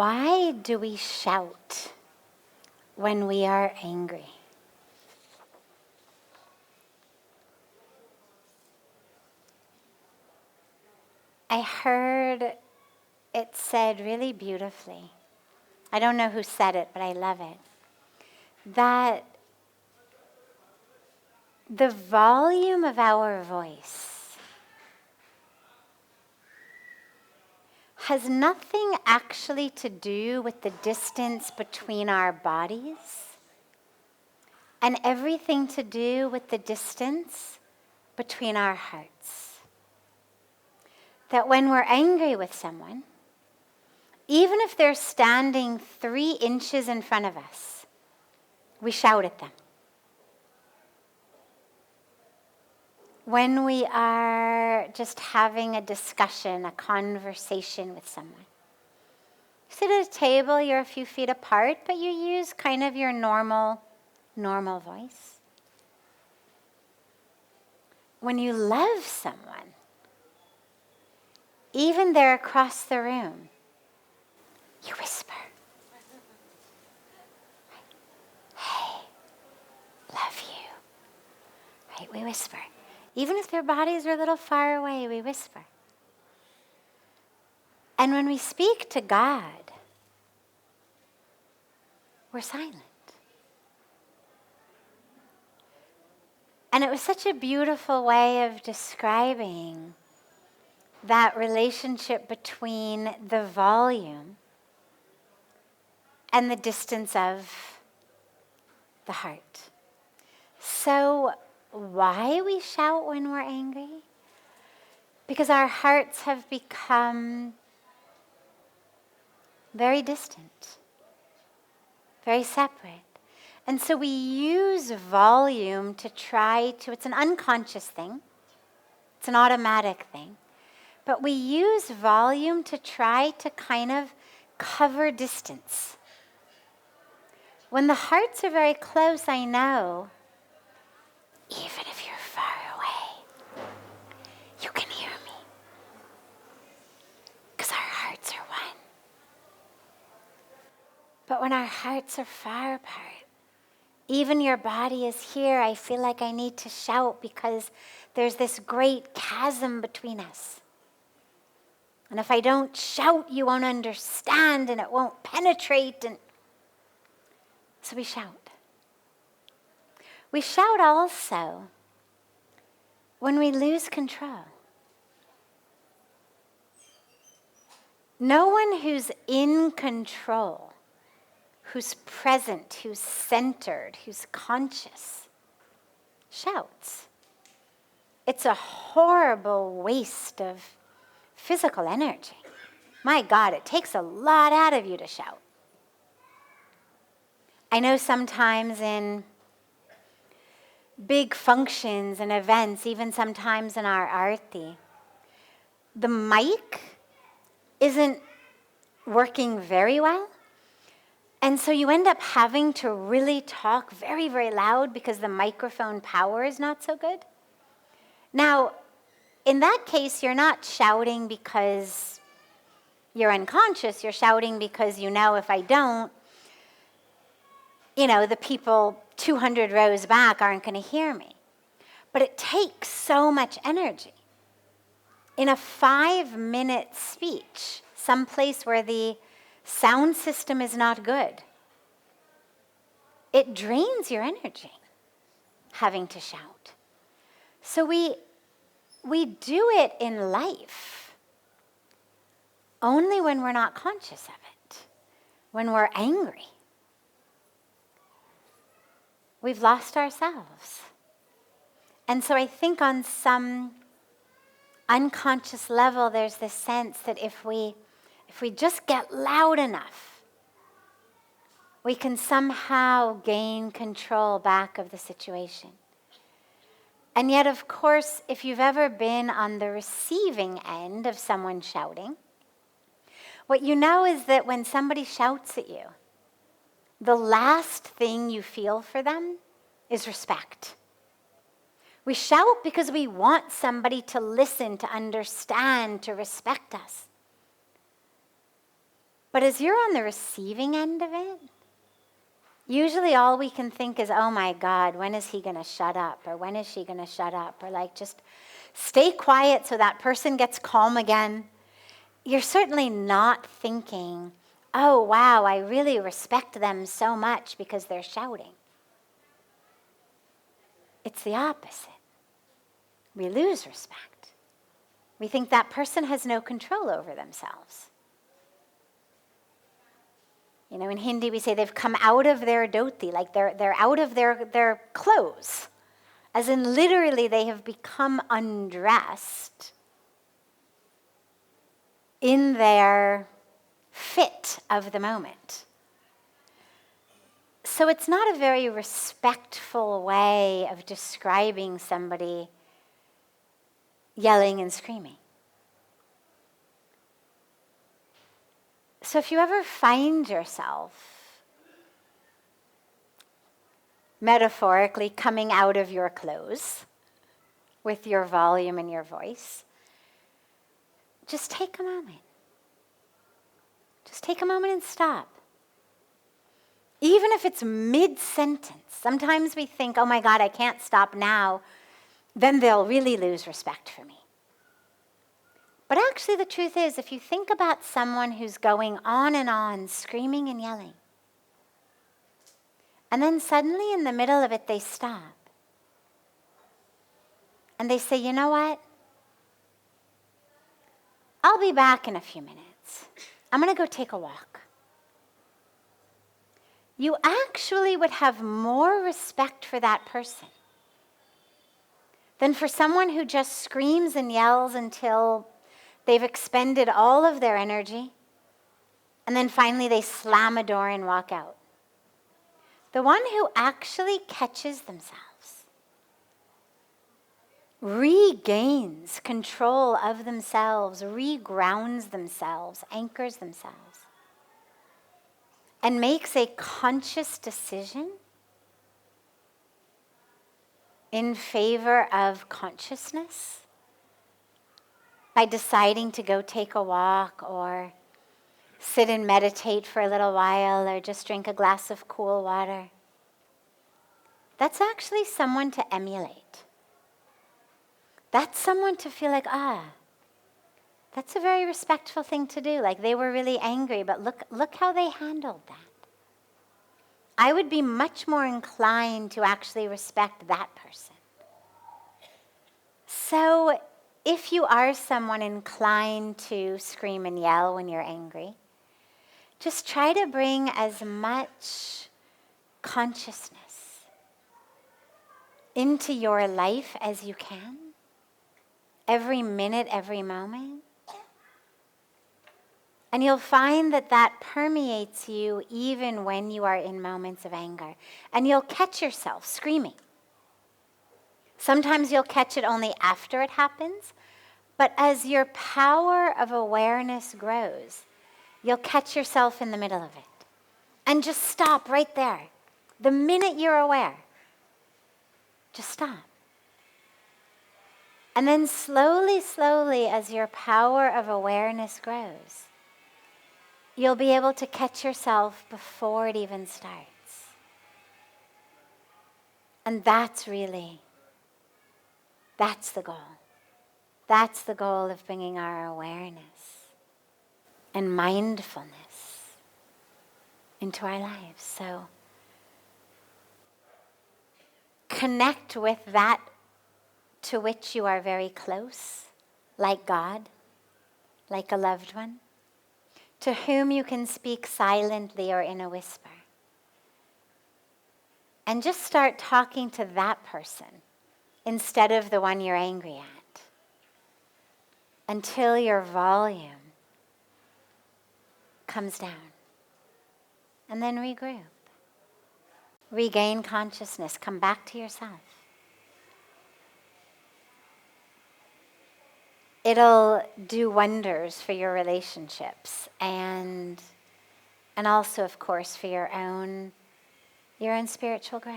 Why do we shout when we are angry? I heard it said really beautifully. I don't know who said it, but I love it. That the volume of our voice has nothing actually to do with the distance between our bodies and everything to do with the distance between our hearts. That when we're angry with someone, even if they're standing 3 inches in front of us, we shout at them. When we are just having a discussion, a conversation with someone, you sit at a table, you're a few feet apart, but you use kind of your normal voice. When you love someone, even they're across the room, you whisper. Hey, love you. Right? We whisper. Even if their bodies are a little far away, we whisper. And when we speak to God, we're silent. And it was such a beautiful way of describing that relationship between the volume and the distance of the heart. So why we shout when we're angry? Because our hearts have become very distant, very separate. And so we use volume to try to, it's an unconscious thing, it's an automatic thing, but we use volume to try to kind of cover distance. When the hearts are very close, I know, even if you're far away, you can hear me. Because our hearts are one. But when our hearts are far apart, even your body is here, I feel like I need to shout because there's this great chasm between us. And if I don't shout, you won't understand and it won't penetrate. And so we shout. We shout also when we lose control. No one who's in control, who's present, who's centered, who's conscious, shouts. It's a horrible waste of physical energy. My God, it takes a lot out of you to shout. I know sometimes in big functions and events, even sometimes in our arti, the mic isn't working very well. And so you end up having to really talk very, very loud because the microphone power is not so good. Now, in that case, you're not shouting because you're unconscious. You're shouting because you know if I don't, the people 200 rows back aren't going to hear me. But it takes so much energy. In a 5-minute speech, someplace where the sound system is not good, it drains your energy having to shout. So we do it in life only when we're not conscious of it, when we're angry. We've lost ourselves. And so I think on some unconscious level, there's this sense that if we just get loud enough, we can somehow gain control back of the situation. And yet, of course, if you've ever been on the receiving end of someone shouting, what you know is that when somebody shouts at you, the last thing you feel for them is respect. We shout because we want somebody to listen, to understand, to respect us. But as you're on the receiving end of it, usually all we can think is, oh my God, when is he going to shut up? Or when is she going to shut up? Or like, just stay quiet so that person gets calm again. You're certainly not thinking, oh wow, I really respect them so much because they're shouting. It's the opposite. We lose respect. We think that person has no control over themselves. You know, in Hindi we say they've come out of their dhoti, like they're out of their clothes. As in literally they have become undressed in their fit of the moment. So it's not a very respectful way of describing somebody yelling and screaming. So if you ever find yourself metaphorically coming out of your clothes with your volume and your voice, just take a moment. Just take a moment and stop. Even if it's mid-sentence. Sometimes we think, oh my God, I can't stop now. Then they'll really lose respect for me. But actually the truth is, if you think about someone who's going on and on, screaming and yelling, and then suddenly in the middle of it they stop, and they say, you know what? I'll be back in a few minutes. I'm going to go take a walk. You actually would have more respect for that person than for someone who just screams and yells until they've expended all of their energy, and then finally they slam a door and walk out. The one who actually catches themselves, regains control of themselves, regrounds themselves, anchors themselves, and makes a conscious decision in favor of consciousness by deciding to go take a walk or sit and meditate for a little while or just drink a glass of cool water. That's actually someone to emulate. That's someone to feel like, that's a very respectful thing to do. Like they were really angry, but look how they handled that. I would be much more inclined to actually respect that person. So if you are someone inclined to scream and yell when you're angry, just try to bring as much consciousness into your life as you can, every minute, every moment. And you'll find that that permeates you even when you are in moments of anger. And you'll catch yourself screaming. Sometimes you'll catch it only after it happens, but as your power of awareness grows, you'll catch yourself in the middle of it. And just stop right there. The minute you're aware, just stop. And then slowly, slowly, as your power of awareness grows, you'll be able to catch yourself before it even starts. And that's the goal. That's the goal of bringing our awareness and mindfulness into our lives. So connect with that to which you are very close, like God, like a loved one, to whom you can speak silently or in a whisper. And just start talking to that person instead of the one you're angry at, until your volume comes down. And then regroup. Regain consciousness. Come back to yourself. It'll do wonders for your relationships and also, of course, for your own spiritual growth.